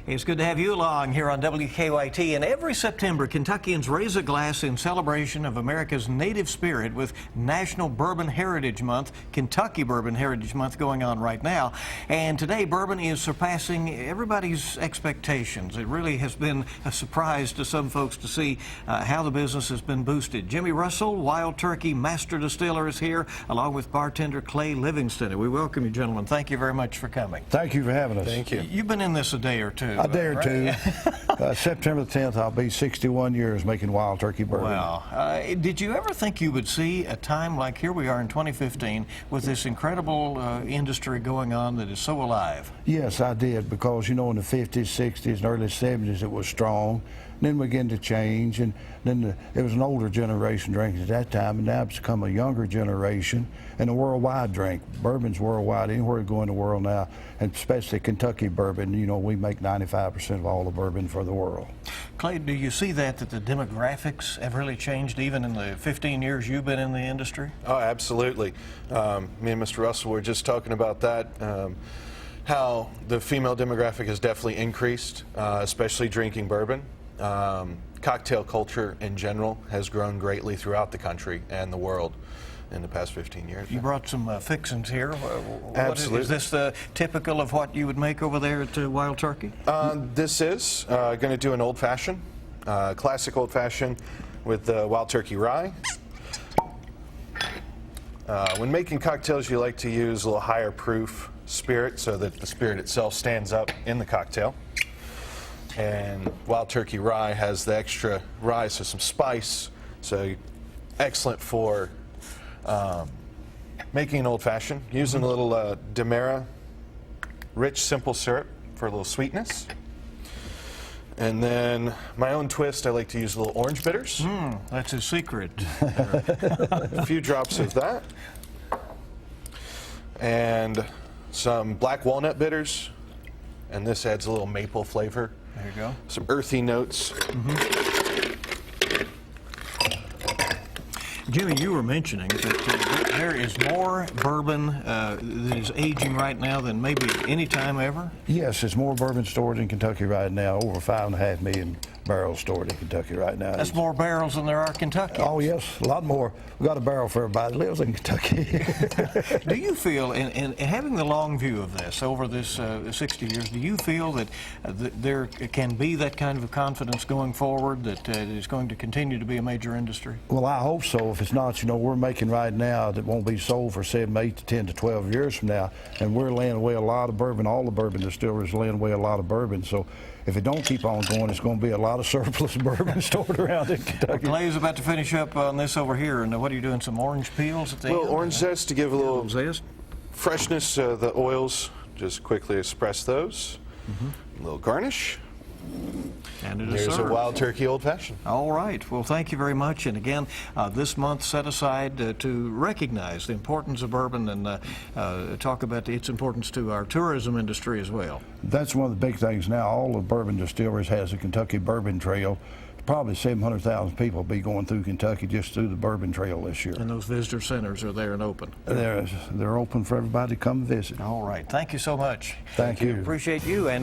It's good to have you along here on WKYT. And every September, Kentuckians raise a glass in celebration of America's native spirit with National Bourbon Heritage Month, Kentucky Bourbon Heritage Month going on right now. And today, bourbon is surpassing everybody's expectations. It really has been a surprise to some folks to see how the business has been boosted. Jimmy Russell, Wild Turkey Master Distiller, is here, along with bartender Clay Livingston. We welcome you, gentlemen. Thank you very much for coming. Thank you for having us. Thank you. You've been in this a day or two. A day or two. September the 10th, I'll be 61 years making Wild Turkey bourbon. Wow. Did you ever think you would see a time like here we are in 2015 with this incredible industry going on that is so alive? Yes, I did, because, you know, in the 50s, 60s, and early 70s, it was strong. Then we began to change, and then it was an older generation drinking at that time, and now it's become a younger generation and a worldwide drink. Bourbon's worldwide, anywhere you go in the world now, and especially Kentucky bourbon. You know, we make 95% of all the bourbon for the world. Clay, do you see that the demographics have really changed even in the 15 years you've been in the industry? Oh, absolutely. Me and Mr. Russell were just talking about that. How the female demographic has definitely increased, especially drinking bourbon. Cocktail culture in general has grown greatly throughout the country and the world in the past 15 years. You brought some fixings here. Absolutely. Is this typical of what you would make over there at Wild Turkey? This is going to do an old-fashioned, classic old-fashioned with Wild Turkey rye. When making cocktails, you like to use a little higher proof spirit so that the spirit itself stands up in the cocktail. And Wild Turkey rye has the extra rye, so some spice, so excellent for making an old-fashioned. Using a little Demerara rich simple syrup for a little sweetness. And then my own twist, I like to use a little orange bitters. That's a secret. A few drops of that. And some black walnut bitters. And this adds a little maple flavor. There you go. Some earthy notes. Jimmy, you were mentioning that there is more bourbon that is aging right now than maybe any time ever? Yes, there's more bourbon stored in Kentucky right now, over 5.5 million barrels stored in Kentucky right now. That's more barrels than there are Kentuckians. Oh, yes, a lot more. We've got a barrel for everybody that lives in Kentucky. Do you feel, in having the long view of this over this 60 years, do you feel that there can be that kind of confidence going forward, that it is going to continue to be a major industry? Well, I hope so. If it's not, you know, we're making right now that won't be sold for 7, 8 to 10 to 12 years from now, and we're laying away a lot of bourbon. All the bourbon distillers laying away a lot of bourbon. So if it don't keep on going, it's going to be a lot of surplus bourbon stored around in Kentucky. Well, Clay's about to finish up on this over here, and what are you doing? Some orange peels at the end? A little orange zest to give a little zest. Freshness. The oils, just quickly express those. A little garnish. And it is There's served. a Wild Turkey Old Fashioned. All right. Well, thank you very much. And again, this month set aside to recognize the importance of bourbon and talk about its importance to our tourism industry as well. That's one of the big things now. All the bourbon distilleries has a Kentucky Bourbon Trail. Probably 700,000 people will be going through Kentucky just through the Bourbon Trail this year. And those visitor centers are there and open? They're open for everybody to come visit. All right. Thank you so much. Thank you. Appreciate you. And